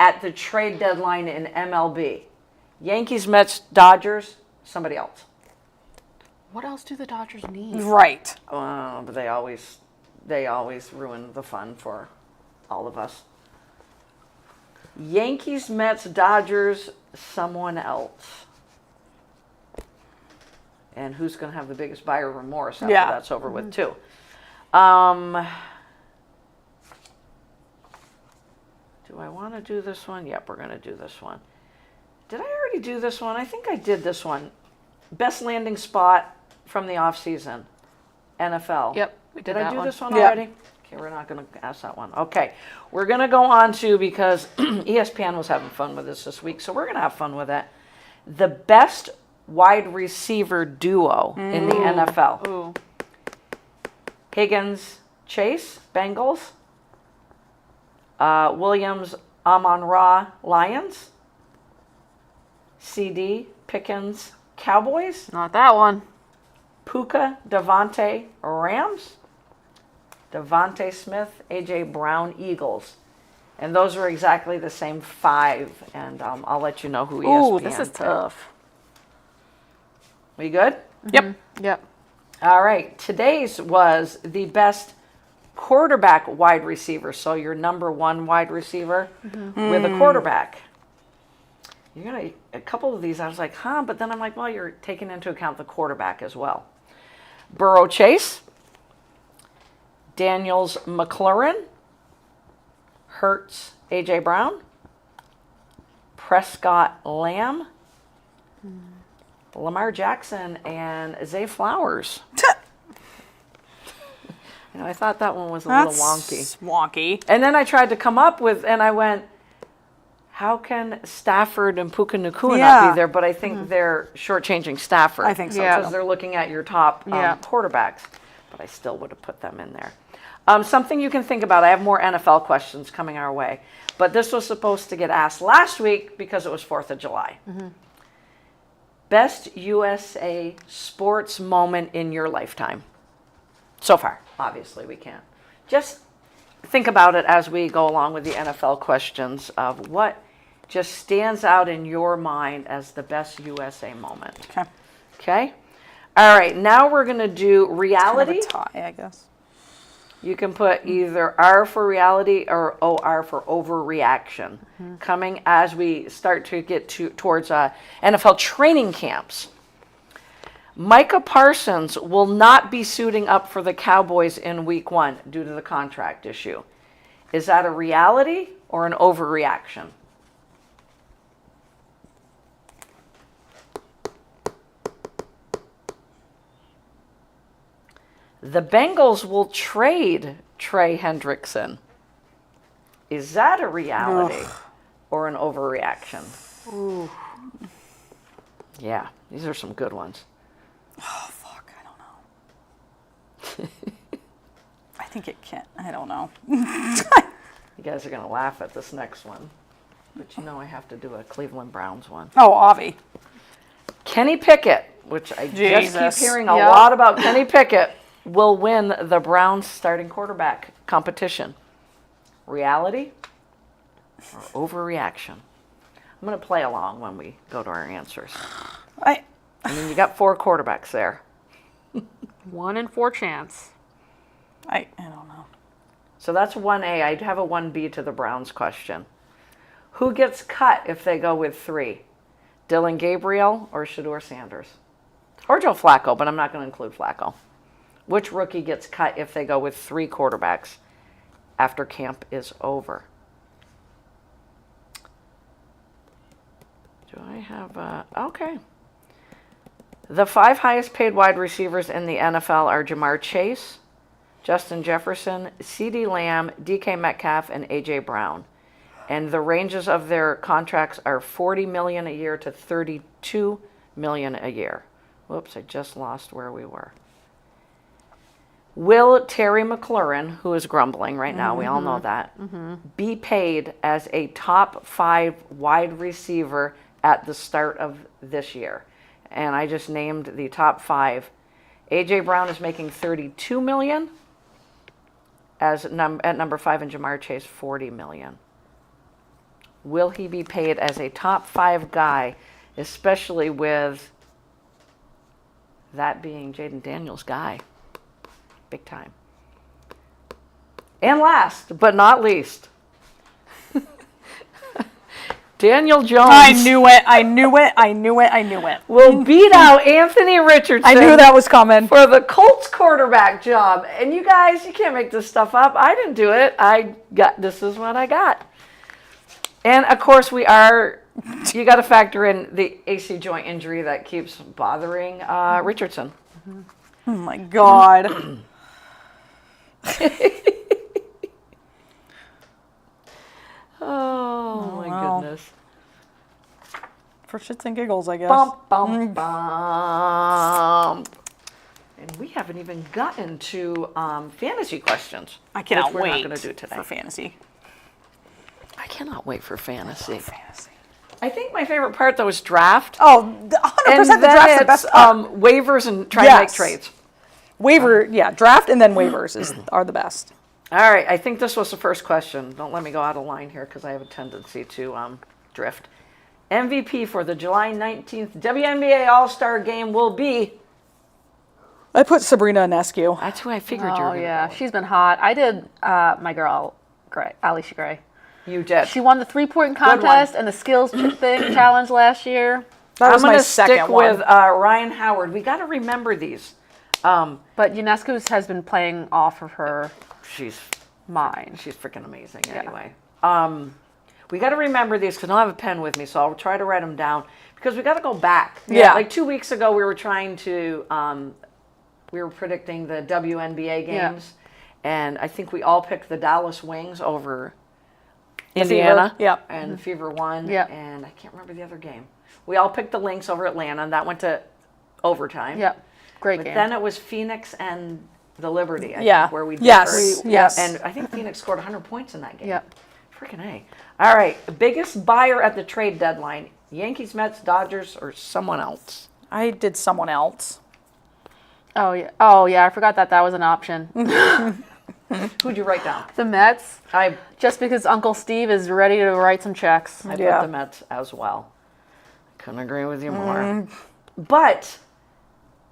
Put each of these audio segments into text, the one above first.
at the trade deadline in MLB? Yankees, Mets, Dodgers, somebody else. What else do the Dodgers need? Right. But they always ruin the fun for all of us. Yankees, Mets, Dodgers, someone else. And who's going to have the biggest buyer remorse after that's over with, too? Do I want to do this one? Yep, we're going to do this one. Did I already do this one? I think I did this one. Best landing spot from the offseason, NFL. Yep, we Did did I that do one. this one Yep. already? Okay, we're not going to ask that one. Okay, we're going to go on to, because ESPN was having fun with this week, so we're going to have fun with it. The best wide receiver duo in the NFL. Ooh. Higgins, Chase, Bengals. Williams, Amon-Ra, Lions. CD, Pickens, Cowboys. Not that one. Puka, Devontae, Rams. Devontae Smith, A.J. Brown, Eagles. And those are exactly the same 5. And I'll let you know who ESPN Ooh, this is picked. tough. We good? Yep. Yep. All right. Today's was the best quarterback wide receiver. So your number 1 wide receiver with a quarterback. You're gonna a couple of these. I was like, but then I'm like, well, you're taking into account the quarterback as well. Burrow, Chase, Daniels, McLaurin, Hurts, A.J. Brown, Prescott, Lamb, Lamar Jackson, and Zay Flowers. I thought that one was a little wonky. Wonky. And then I tried to come up with, and I went, how can Stafford and Puka Nacua not be there? But I think they're shortchanging Stafford. I think so, Because too. they're looking at your top quarterbacks. But I still would have put them in there. Something you can think about. I have more NFL questions coming our way. But this was supposed to get asked last week because it was 4th of July. Best USA sports moment in your lifetime? So far, obviously, we can't. Just think about it as we go along with the NFL questions of what just stands out in your mind as the best USA moment. Okay. Okay? All right, now we're going to do reality. Kind of a tie, I guess. You can put either R for reality or OR for overreaction. Coming as we start to get towards NFL training camps. Micah Parsons will not be suiting up for the Cowboys in week 1 due to the contract issue. Is that a reality or an overreaction? The Bengals will trade Trey Hendrickson. Is that a reality or an overreaction? Ooh. Yeah, these are some good ones. Oh, fuck. I don't know. I think it can't. I don't know. You guys are going to laugh at this next one. But you know I have to do a Cleveland Browns one. Oh, Avi. Kenny Pickett, which I just Jesus. keep hearing a lot about Kenny Pickett, will win the Browns starting quarterback competition. Reality or overreaction? I'm going to play along when we go to our answers. I mean, you got 4 quarterbacks there. 1 in 4 chance. I don't know. So that's 1A. I'd have a 1B to the Browns question. Who gets cut if they go with 3? Dylan Gabriel or Shedeur Sanders? Or Joe Flacco, but I'm not going to include Flacco. Which rookie gets cut if they go with 3 quarterbacks after camp is over? Do I have okay. The 5 highest paid wide receivers in the NFL are Jamar Chase, Justin Jefferson, CeeDee Lamb, DK Metcalf, and A.J. Brown. And the ranges of their contracts are $40 million a year to $32 million a year. Whoops, I just lost where we were. Will Terry McLaurin, who is grumbling right now, we all know that, be paid as a top 5 wide receiver at the start of this year? And I just named the top 5. A.J. Brown is making $32 million at number 5, and Jamar Chase $40 million. will he be paid as a top 5 guy, especially with that being Jaden Daniels' guy? Big time. And last but not least, Daniel Jones. I knew it. Will beat out Anthony Richardson. I knew that was coming. For the Colts quarterback job. And you guys, you can't make this stuff up. I didn't do it. This is what I got. And of course you got to factor in the AC joint injury that keeps bothering Richardson. Oh my God. Oh my wow. goodness. For shits and giggles, I guess. Bump, bump, bump. And we haven't even gotten to fantasy questions. I cannot which we're wait not going to do today. for fantasy. I cannot wait for fantasy. Fantasy. I think my favorite part though is draft. Oh, 100% And the then draft's the best part. waivers and trying to make trades. Waiver, draft and then waivers are the best. All right, I think this was the first question. Don't let me go out of line here because I have a tendency to drift. MVP for the July 19th WNBA All-Star Game will be... I put Sabrina Ionescu. That's who I figured you Oh, were going to yeah. go. She's been hot. I did my girl, Alicia Gray. You did. She won the 3-point one. contest and the skills thing challenge last year. That was I'm my going to second stick one. with Ryan Howard. We got to remember these. But Ionescu has been playing off of her She's mind. freaking amazing anyway. We got to remember these because I don't have a pen with me, so I'll try to write them down because we got to go back. Yeah. Like 2 weeks ago, we were trying to, we were predicting the WNBA games, and I think we all picked the Dallas Wings over Indiana. Fever. Yep. And the Fever won. Yep. And I can't remember the other game. We all picked the Lynx over Atlanta, and that went to overtime. Yep. Great But game. then it was Phoenix and the Liberty, I Yeah. think, where we differed. Yes. Yes. And I think Phoenix scored 100 points in that game. Yep. Freaking A. All right. Biggest buyer at the trade deadline. Yankees, Mets, Dodgers, or someone else? I did someone else. Oh, yeah. Oh, yeah. I forgot that was an option. Who'd you write down? The Mets, I just because Uncle Steve is ready to write some checks. put Yeah. the Mets as well. Couldn't agree with you more. But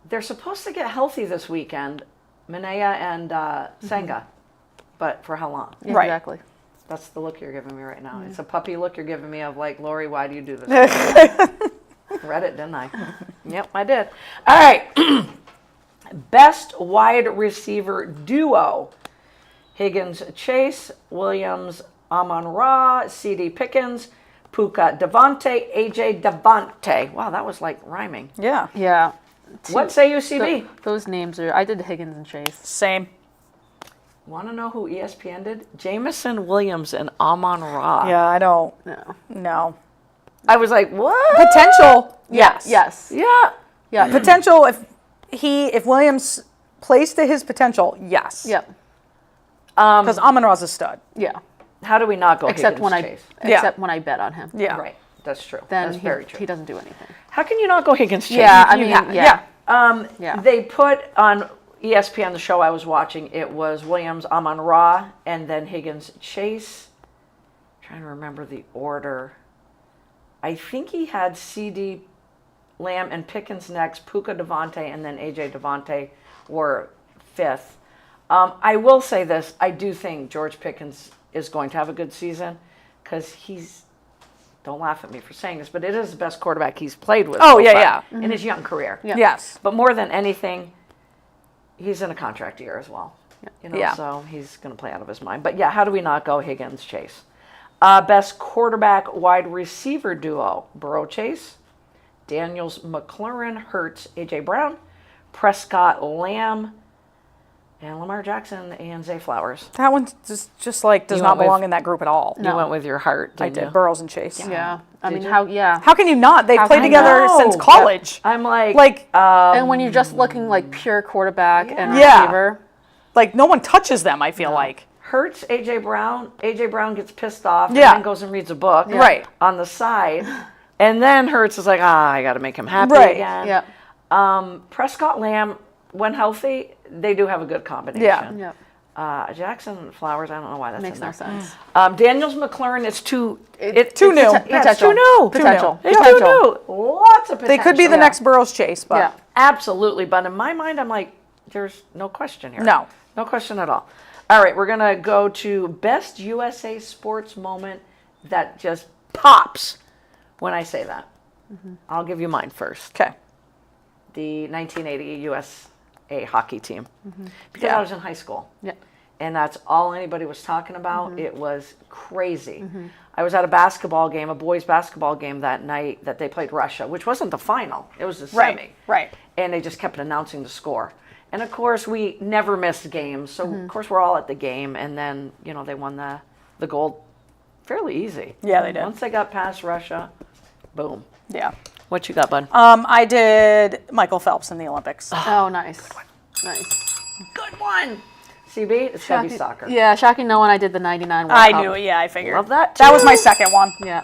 they're supposed to get healthy this weekend, Minaya and Senga. But for how long? Yeah, Right. Exactly. That's the look you're giving me right now. It's a puppy look you're giving me of like, Lori, why do you do this? Read it, didn't I? Yep, I did. All right. Best wide receiver duo. Higgins Chase, Williams Amon-Ra, C.D. Pickens, Puka Devontae, A.J. Devontae. Wow, that was like rhyming. Yeah. Yeah. What say you, CB? Those names are. I did Higgins and Chase. Same. Want to know who ESPN did? Jamison Williams and Amon-Ra. Yeah, I don't. No. No. I was like, what? Potential. Yes. Yes. Yeah. Yeah. Potential. If Williams plays to his potential, yes. Yep. Because Amon-Ra's a stud. Yeah. How do we not go Except Higgins when Chase? except when I bet on him. Yeah. Right. That's true. Then That's very true. he doesn't do anything. How can you not go Higgins Chase? Yeah. I mean. Yeah. Yeah. They put on ESPN, the show I was watching, it was Williams Amon-Ra and then Higgins Chase. I'm trying to remember the order. I think he had CD Lamb and Pickens next, Puka Devontae, and then AJ Devontae were fifth. I will say this. I do think George Pickens is going to have a good season because he's, don't laugh at me for saying this, but it is the best quarterback he's played with Oh, so yeah, far in his young career. Yeah. Yes. But more than anything, he's in a contract year as well. You know, Yeah. so he's going to play out of his mind. But yeah, how do we not go Higgins Chase? Best quarterback wide receiver duo: Burrow Chase, Daniels McLaurin, Hurts, AJ Brown, Prescott Lamb, and Lamar Jackson and Zay Flowers. That one just like does You not went with- belong in that group at all. You went with your heart, I didn't did you? Burrows and Chase. Yeah. I Did mean, you? how? Yeah. How can you not? They've How played can you together not? since college. I'm like, Like, And when you're just looking like pure quarterback and Yeah. receiver. like no one touches them. I feel like. Hurts, AJ Brown. AJ Brown gets pissed off Yeah. and then goes and reads a book Right. on the side. And then Hurts is like, I got to make him happy Right. again. Yeah. Prescott Lamb, when healthy, they do have a good combination. Yeah. Yeah. Jackson Flowers, I don't know why that's Makes in no there. sense. Daniels McLaurin, it's too new. It's too new. Potential. It's too new. Lots of potential. They could be the next Burroughs Chase, but Yeah. Absolutely, but in my mind, I'm like, there's no question here. No. No question at all. All right, we're going to go to best USA sports moment that just pops when I say that. I'll give you mine first. okay. The 1980 USA hockey team. Because Yeah. I was in high school. Yeah. And that's all anybody was talking about. It was crazy. I was at a basketball game, a boys' basketball game that night that they played Russia, which wasn't the final. It was the semi. Right. And they just kept announcing the score. And of course, we never missed games. So of course, we're all at the game. And then, they won the gold fairly easy. Yeah, they did. Once they got past Russia, boom. Yeah. What you got, bud? I did Michael Phelps in the Olympics. Oh, nice. Nice. Good one. CB, it's got to be soccer. Yeah, shocking no one. I did the 99 World I Cup. knew it. Yeah, I figured. Love that, That was too. my second one. Yeah.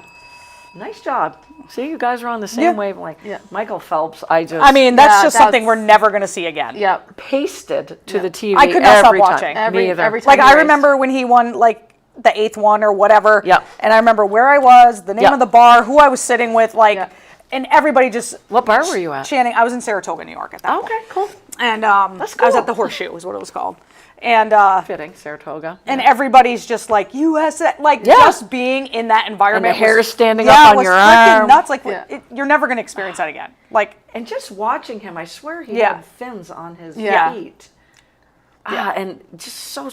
Nice job. See, you guys are on the same Yeah. wavelength. Yeah. Michael Phelps, I just I mean, that's Yeah, just something that's- we're never going to see again. Yeah. pasted to the TV I could not stop every time. watching. Me either. Every time. Like, he I raced. remember when he won, like, the 8th one or whatever. Yep. And I remember where I was, the name Yep. of the bar, who I was sitting with, like, Yeah. and everybody just What bar were you at? chanting. I was in Saratoga, New York at that point. Okay, cool. And That's I was cool. at the Horseshoe, is what it was called. And Fitting, Saratoga. and everybody's just like USA, like Yeah. just being in that environment. And the hair was- standing yeah, up on was your freaking arm. nuts. Like Yeah. you're never going to experience that again. Like And just watching him, I swear he Yeah. had fins on his Yeah. feet. And just so,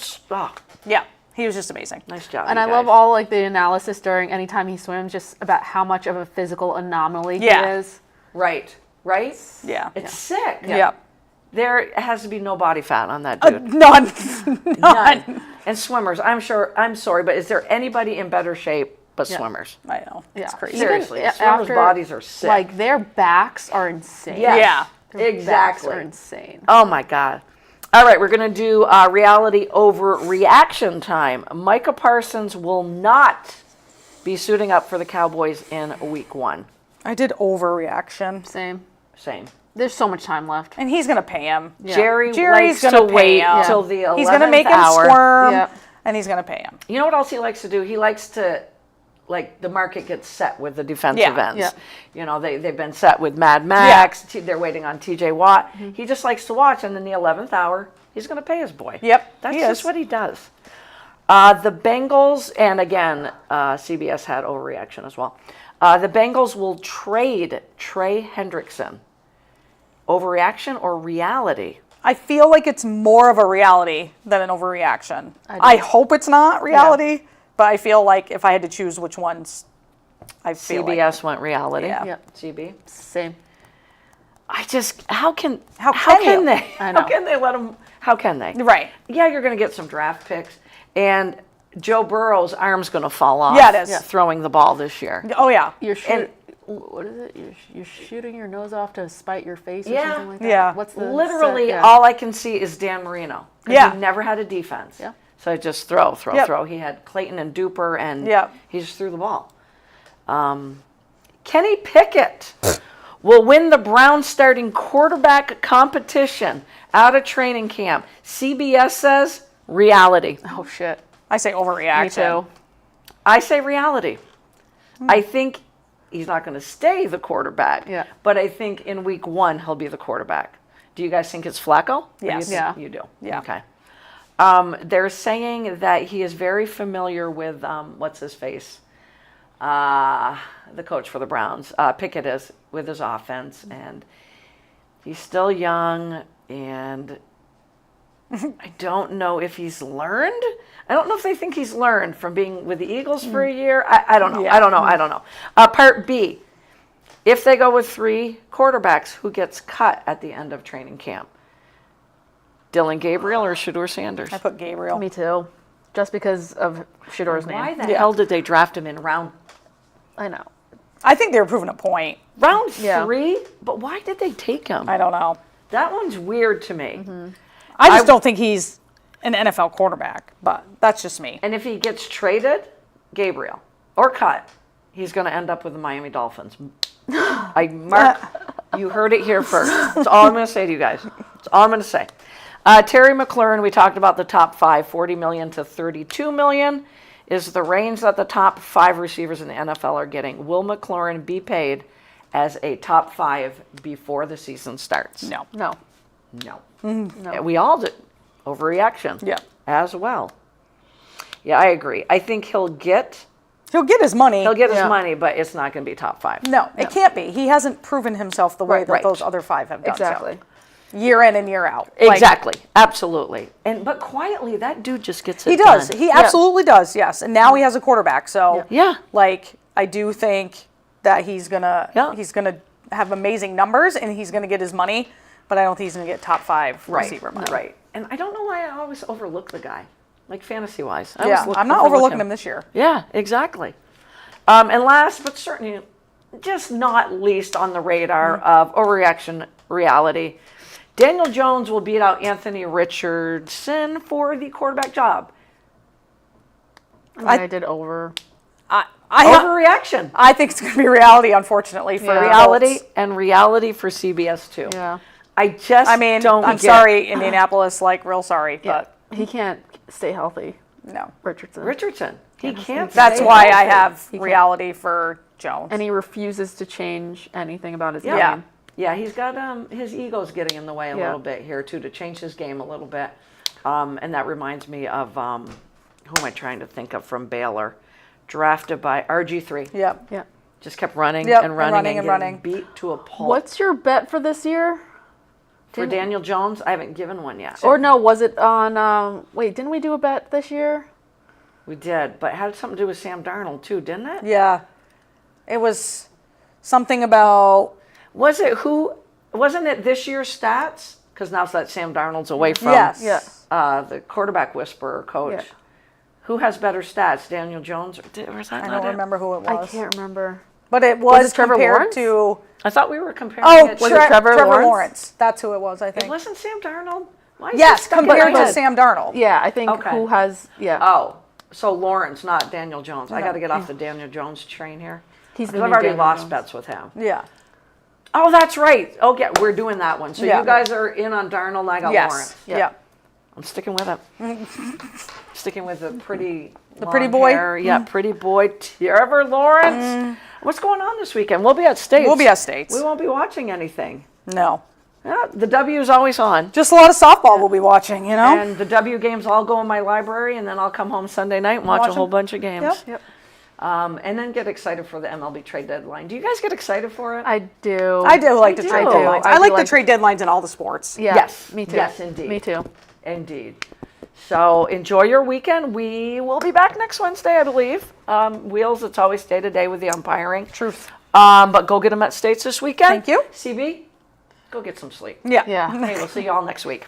yeah, he was just amazing. nice job. And you I love guys. all like the analysis during any time he swims, just about how much of a physical anomaly Yeah. he is. Right. Yeah, It's sick. yeah. There has to be no body fat on that dude. None. None. And swimmers, I'm sorry, but is there anybody in better shape but Yeah. swimmers? I know. It's Yeah. crazy. Seriously, Even swimmers' after, bodies are sick. Like their backs are insane. Yes, Yeah. Their exactly. Backs are insane. Oh my God. All right, we're going to do reality over reaction time. Micah Parsons will not be suiting up for the Cowboys in week 1. I did overreaction, Same. Same. There's so much time left. and he's gonna pay him. Yeah. Jerry's Jerry's likes gonna to pay wait him. till the 11th He's gonna make him hour. squirm, Yep. and he's gonna pay him. You know what else he likes to do? He likes to, like, the market gets set with the defensive Yeah. ends. Yeah. You know, they've been set with Mad Max. They're waiting on TJ Watt. He just likes to watch, and in the 11th hour, he's going to pay his boy. Yep, That's he just is. what he does. The Bengals, and again, CBS had overreaction as well. The Bengals will trade Trey Hendrickson. Overreaction or reality? I feel like it's more of a reality than an overreaction. I do. I hope it's not reality, but I feel like if I had to choose which ones, I feel CBS went reality. Yeah. Yep. CB. Same. I just, how can can you? they? I know. How can they let them? How can they? like right. Yeah, you're going to get some draft picks, and Joe Burrow's arm's going to fall off. Yeah, it is. Throwing the ball this year. Oh yeah, You're And- what is it? You're shooting your nose off to spite your face or Yeah. something like that? Yeah. What's the Literally, yeah. all I can see is Dan Marino. 'Cause Yeah. He never had a defense. Yeah. So I just throw. Yep. throw. He had Clayton and Duper, and Yep. he just threw the ball. Kenny Pickett will win the Browns starting quarterback competition out of training camp. CBS says reality. Oh shit. I say overreaction. Me too. I say reality. I think he's not going to stay the quarterback. Yeah. But I think in week 1 he'll be the quarterback. Do you guys think it's Flacco? Or do you Yes. think Yeah. You do. Yeah. Okay. They're saying that he is very familiar with what's his face, the coach for the Browns. Pickett is with his offense, and he's still young, and I don't know if he's learned. I don't know if they think he's learned from being with the Eagles for a year. I don't know. Yeah. I don't know. Part B, if they go with 3 quarterbacks, who gets cut at the end of training camp? Dylan Gabriel or Shedeur Sanders? I put Gabriel. Me too. Just because of Shador's name. Why the Yeah. hell did they draft him in round I know. I think they were proving a point. Yeah. 3? But why did they take him? I don't know. That one's weird to me. I just don't think he's an NFL quarterback, but that's just me. And if he gets traded, Gabriel, or cut, he's going to end up with the Miami Dolphins. You heard it here first. That's all I'm going to say to you guys. That's all I'm going to say. Terry McLaurin, we talked about the top 5, 40 million to 32 million is the range that the top 5 receivers in the NFL are getting. Will McLaurin be paid as a top 5 before the season starts? No. No. No. No. We all did. Overreaction. Yeah. As well. Yeah, I agree. I think he'll get his money. his Yeah. money, but it's not going to be top 5. No, it can't be. He hasn't proven himself the way that Right. those other 5 have done. Exactly. So. Year in and year out. Like, Exactly. Absolutely. But quietly, that dude just gets it he does. done. He absolutely does. Yes. And now he has a quarterback. So Yeah. like I do think that he's gonna Yeah. have amazing numbers and he's gonna get his money, but I don't think he's gonna get top 5 receiver money. Right. And I don't know why I always overlook the guy, like fantasy wise. Yeah, I'm not overlooking him this year. Yeah, exactly. And last but certainly just not least on the radar of overreaction reality, Daniel Jones will beat out Anthony Richardson for the quarterback job. I did over. Overreaction. I think it's going to be reality, unfortunately, for Yeah. Reality and reality for CBS too. Yeah. I just don't I'm get sorry, Indianapolis, like real sorry, Yeah. but He can't stay healthy, no. Richardson. He can't. That's stay why I healthy. have can't. reality for Jones. And he refuses to change anything about his Yeah. game. Yeah, he's got his ego's getting in the way a Yeah. little bit here too, to change his game a little bit. And that reminds me of who am I trying to think of from Baylor, drafted by RG3. Yep. Yeah. Just kept running Yep, and running running and and getting running. beat to a pulp. What's your bet for this year? For Daniel Jones? I haven't given one yet. Or no, was it on? Wait, didn't we do a bet this year? We did, but it had something to do with Sam Darnold too, didn't it? Yeah. It was something about Wasn't it this year's stats? Because now that Sam Darnold's away from yes. Yeah. the quarterback whisperer coach. Yeah. Who has better stats, Daniel Jones? Or is that I not don't it? remember who it was. I can't remember. But it was, it Trevor compared Lawrence? to I thought we were comparing it. Was it Trevor Lawrence? That's who it was, I It think. wasn't Sam Darnold? Why is Yes, this stuck in compared my to head? Sam Darnold. Yeah, I think Okay. who has? Yeah. Oh, so Lawrence, not Daniel Jones. I No. got to get off the Daniel Jones train here. He's the Because I've new already Daniel lost Jones. bets with him. Yeah. Oh, that's right. Okay, we're doing that one. So Yeah. you guys are in on Darnold. I got Yes. Lawrence. Yeah. I'm sticking with it. Sticking with the pretty pretty long boy? hair. Yeah, pretty boy Trevor Lawrence. What's going on this weekend? We'll be at States. We'll be at States. We won't be watching anything. No. Yeah, the W is always on. Just a lot of softball we'll be watching, you know? And the W games all go in my library, and then I'll come home Sunday night and watch Watch a whole 'em. bunch of games. Yep. And then get excited for the MLB trade deadline. Do you guys get excited for it? I do. I do like the do. trade I do. deadlines. I I do like the like- trade deadlines in all the sports. Yeah. Yes. Me too. Yes, indeed. Me too. Indeed. So enjoy your weekend. We will be back next Wednesday, I believe. Wheels, it's always day to day with the umpiring. Truth. But go get them at States this weekend. Thank you. CB, go get some sleep. Yeah. Yeah. Hey, we'll see you all next week.